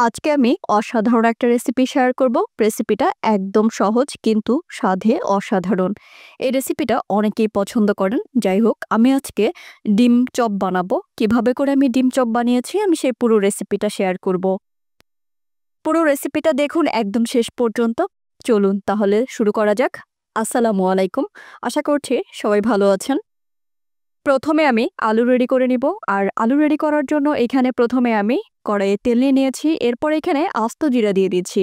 আজকে আমি অসাধারণ একটা রেসিপি শেয়ার করব। রেসিপিটা একদম সহজ কিন্তু স্বাদে অসাধারণ। এই রেসিপিটা অনেকেই পছন্দ করেন। যাই হোক, আমি আজকে ডিম চপ বানাবো। কিভাবে করে আমি ডিম চপ বানিয়েছি আমি সেই পুরো রেসিপিটা শেয়ার করব। পুরো রেসিপিটা দেখুন একদম শেষ পর্যন্ত। চলুন তাহলে শুরু করা যাক। আসসালামু আলাইকুম। আশা করছি সবাই ভালো আছেন। প্রথমে আমি আলু রেডি করে নিব। আর আলু রেডি করার জন্য এখানে প্রথমে আমি কড়াইয়ে তেল নিয়ে নিয়েছি। এরপর এখানে আস্ত জিরা দিয়ে দিচ্ছি।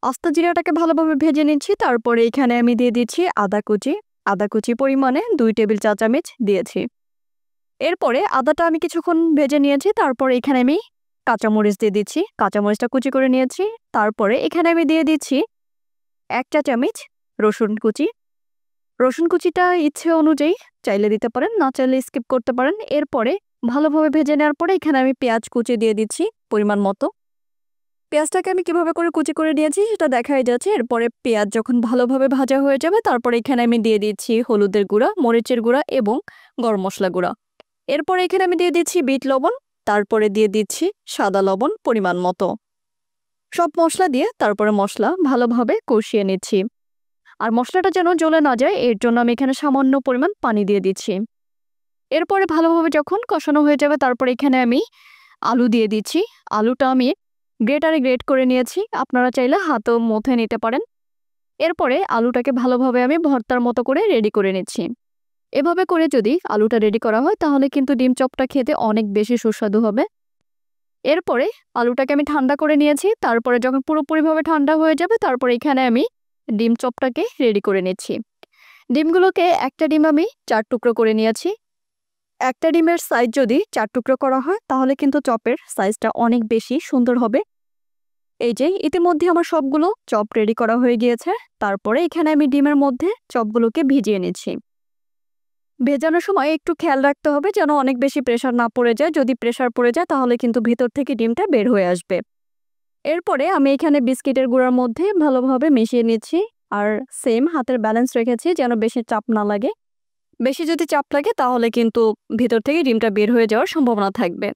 আস্ত জিরাটাকে ভালোভাবে ভেজে নিচ্ছি। তারপরে এখানে আমি দিয়ে দিচ্ছি আদা কুচি। আদা কুচি পরিমাণে 2 টেবিল চা চামচ দিয়েছি। এরপরে আদাটা আমি কিছুক্ষণ ভেজে নিয়েছি। তারপরে এখানে আমি কাঁচামরিচ দিয়ে দিচ্ছি। কাঁচামরিচটা কুচি করে নিয়েছি। তারপরে এখানে আমি দিয়ে দিচ্ছি 1 চা চামচ রসুন কুচি। রসুন কুচিটা ইচ্ছে অনুযায়ী চাইলে দিতে পারেন, না চাইলে স্কিপ করতে পারেন। এরপরে ভালোভাবে ভেজে নেওয়ার পরে এখানে আমি পেঁয়াজ কুচি দিয়ে দিচ্ছি পরিমাণ মতো। পেঁয়াজটাকে আমি কিভাবে করে কুচি করে নিয়েছি সেটা দেখাই যাচ্ছে। এরপরে পেঁয়াজ যখন ভালোভাবে ভাজা হয়ে যাবে তারপরে এখানে আমি দিয়ে দিচ্ছি হলুদের গুঁড়া, মরিচের গুঁড়া এবং গরম মশলা গুঁড়া। এরপরে এখানে আমি দিয়ে দিচ্ছি বিট লবণ। তারপরে দিয়ে দিচ্ছি সাদা লবণ পরিমাণ মতো। সব মশলা দিয়ে তারপরে মশলা ভালোভাবে কষিয়ে নিচ্ছি। আর মশলাটা যেন জ্বলে না যায় এর জন্য আমি এখানে সামান্য পরিমাণ পানি দিয়ে দিচ্ছি। এরপরে ভালোভাবে যখন কষানো হয়ে যাবে তারপরে এখানে আমি আলু দিয়ে দিচ্ছি। আলুটা আমি গ্রেটারে গ্রেট করে নিয়েছি। আপনারা চাইলে হাতেও মথে নিতে পারেন। এরপরে আলুটাকে ভালোভাবে আমি ভর্তার মতো করে রেডি করে নিচ্ছি। এভাবে করে যদি আলুটা রেডি করা হয় তাহলে কিন্তু ডিম চপটা খেতে অনেক বেশি সুস্বাদু হবে। এরপরে আলুটাকে আমি ঠান্ডা করে নিয়েছি। তারপরে যখন পুরোপুরিভাবে ঠান্ডা হয়ে যাবে তারপরে এখানে আমি ডিম চপটাকে রেডি করে নিচ্ছি। ডিমগুলোকে একটা ডিম আমি 4 টুকরো করে নিয়েছি। একটা ডিমের সাইজ যদি 4 টুকরো করা হয় তাহলে কিন্তু চপের সাইজটা অনেক বেশি সুন্দর হবে। এই যে ইতিমধ্যে আমার সবগুলো চপ রেডি করা হয়ে গিয়েছে। তারপরে এখানে আমি ডিমের মধ্যে চপগুলোকে ভিজিয়ে নিচ্ছি। ভেজানোর সময় একটু খেয়াল রাখতে হবে যেন অনেক বেশি প্রেসার না পড়ে যায়। যদি প্রেসার পড়ে যায় তাহলে কিন্তু ভিতর থেকে ডিমটা বের হয়ে আসবে। এরপরে আমি এখানে বিস্কিটের গুঁড়ার মধ্যে ভালোভাবে মিশিয়ে নিচ্ছি। আর সেম হাতের ব্যালেন্স রেখেছি যেন বেশি চাপ না লাগে। বেশি যদি চাপ লাগে তাহলে কিন্তু ভিতর থেকে ডিমটা বের হয়ে যাওয়ার সম্ভাবনা থাকবে।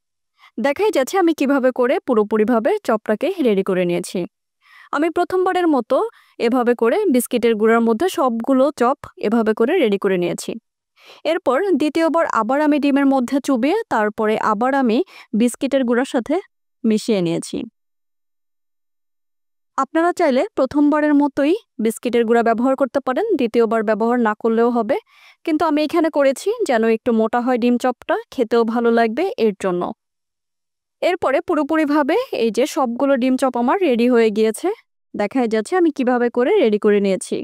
দেখাই যাচ্ছে আমি কিভাবে করে পুরোপুরিভাবে চপটাকে রেডি করে নিয়েছি। আমি প্রথমবারের মতো এভাবে করে বিস্কিটের গুঁড়ার মধ্যে সবগুলো চপ এভাবে করে রেডি করে নিয়েছি। এরপর দ্বিতীয়বার আবার আমি ডিমের মধ্যে চুবিয়ে তারপরে আবার আমি বিস্কিটের গুঁড়ার সাথে মিশিয়ে নিয়েছি। আপনারা চাইলে প্রথমবারের মতোই বিস্কিটের গুঁড়া ব্যবহার করতে পারেন, দ্বিতীয়বার ব্যবহার না করলেও হবে। কিন্তু আমি এখানে করেছি যেন একটু মোটা হয় ডিম চপটা, খেতেও ভালো লাগবে এর জন্য। এরপরে পুরোপুরিভাবে এই যে সবগুলো ডিম চপ আমার রেডি হয়ে গিয়েছে। দেখাই যাচ্ছে আমি কিভাবে করে রেডি করে নিয়েছি।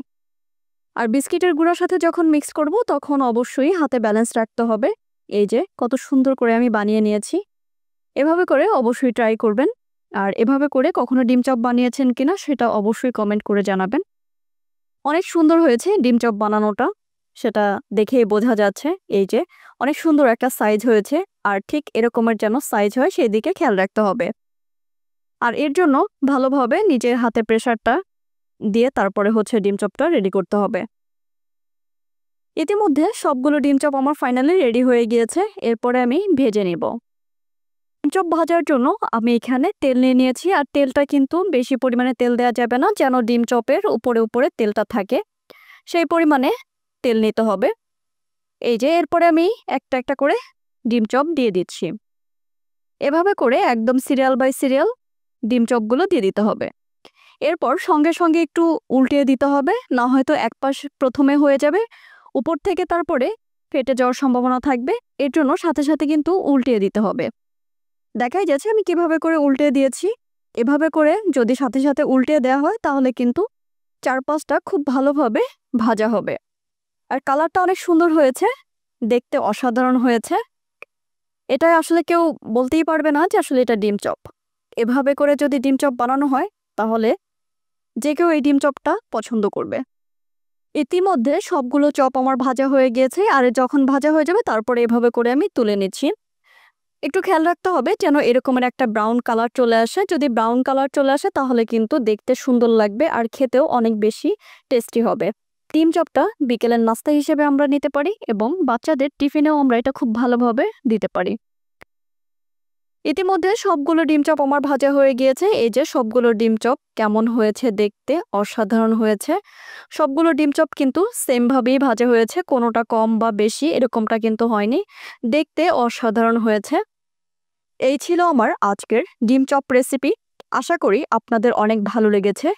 আর বিস্কিটের গুঁড়ার সাথে যখন মিক্স করব তখন অবশ্যই হাতে ব্যালেন্স রাখতে হবে। এই যে কত সুন্দর করে আমি বানিয়ে নিয়েছি। এভাবে করে অবশ্যই ট্রাই করবেন। আর এভাবে করে কখনো ডিম চপ বানিয়েছেন কিনা সেটা অবশ্যই কমেন্ট করে জানাবেন। অনেক সুন্দর হয়েছে ডিম চপ বানানোটা, সেটা দেখেই বোঝা যাচ্ছে। এই যে অনেক সুন্দর একটা সাইজ হয়েছে। আর ঠিক এরকমের যেন সাইজ হয় সেই দিকে খেয়াল রাখতে হবে। আর এর জন্য ভালোভাবে নিজের হাতে প্রেসারটা দিয়ে তারপরে ডিম চপটা রেডি করতে হবে। ইতিমধ্যে সবগুলো ডিম চপ আমার ফাইনালি রেডি হয়ে গিয়েছে। এরপরে আমি ভেজে নিব। ডিম চপ ভাজার জন্য আমি এখানে তেল নিয়ে নিয়েছি। আর তেলটা কিন্তু বেশি পরিমাণে তেল দেওয়া যাবে না, যেন ডিম চপের উপরে উপরে তেলটা থাকে সেই পরিমাণে তেল নিতে হবে। এই যে এরপরে আমি একটা একটা করে ডিম চপ দিয়ে দিচ্ছি। এভাবে করে একদম সিরিয়াল বাই সিরিয়াল ডিম চপগুলো দিয়ে দিতে হবে। এরপর সঙ্গে সঙ্গে একটু উল্টিয়ে দিতে হবে, না হয়তো এক পাশ প্রথমে হয়ে যাবে, উপর থেকে তারপরে ফেটে যাওয়ার সম্ভাবনা থাকবে। এর জন্য সাথে সাথে কিন্তু উল্টিয়ে দিতে হবে। দেখাই যাচ্ছে আমি কিভাবে করে উল্টে দিয়েছি। এভাবে করে যদি সাথে সাথে উল্টে দেওয়া হয় তাহলে কিন্তু চারপাশটা খুব ভালোভাবে ভাজা হবে। আর কালারটা অনেক সুন্দর হয়েছে, দেখতে অসাধারণ হয়েছে। এটা আসলে কেউ বলতেই পারবে না যে আসলে এটা ডিম চপ। এভাবে করে যদি ডিম চপ বানানো হয় তাহলে যে কেউ এই ডিম চপটা পছন্দ করবে। ইতিমধ্যে সবগুলো চপ আমার ভাজা হয়ে গিয়েছে। আর যখন ভাজা হয়ে যাবে তারপরে এভাবে করে আমি তুলে নিচ্ছি। একটু খেয়াল রাখতে হবে যেন এরকমের একটা ব্রাউন কালার চলে আসে। যদি ব্রাউন কালার চলে আসে তাহলে কিন্তু দেখতে সুন্দর লাগবে আর খেতেও অনেক বেশি টেস্টি হবে। ডিম চপটা বিকেলের নাস্তা হিসেবে আমরা নিতে পারি এবং বাচ্চাদের টিফিনেও আমরা এটা খুব ভালোভাবে দিতে পারি। ইতিমধ্যে সবগুলো ডিম চপ আমার ভাজা হয়ে গিয়েছে। এই যে সবগুলো ডিম চপ কেমন হয়েছে দেখতে, অসাধারণ হয়েছে। সবগুলো ডিম চপ কিন্তু সেমভাবেই ভাজা হয়েছে, কোনোটা কম বা বেশি এরকমটা কিন্তু হয়নি। দেখতে অসাধারণ হয়েছে। এই ছিল আমার আজকের ডিম চপ রেসিপি। আশা করি আপনাদের অনেক ভালো লেগেছে।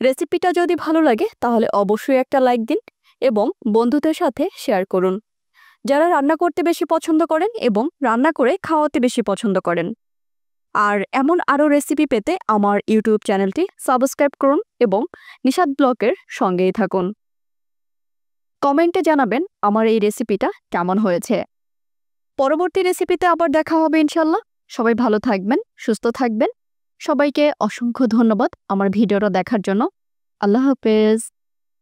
রেসিপিটা যদি ভালো লাগে তাহলে অবশ্যই একটা লাইক দিন এবং বন্ধুদের সাথে শেয়ার করুন। যারা রান্না করতে বেশি পছন্দ করেন এবং রান্না করে খাওয়াতে বেশি পছন্দ করেন। আর এমন আরও রেসিপি পেতে আমার ইউটিউব চ্যানেলটি সাবস্ক্রাইব করুন এবং নিশাদ ব্লগের সঙ্গেই থাকুন। কমেন্টে জানাবেন আমার এই রেসিপিটা কেমন হয়েছে। পরবর্তী রেসিপিতে আবার দেখা হবে ইনশাল্লাহ। সবাই ভালো থাকবেন, সুস্থ থাকবেন। সবাইকে অসংখ্য ধন্যবাদ আমার ভিডিওটা দেখার জন্য। আল্লাহ হাফেজ।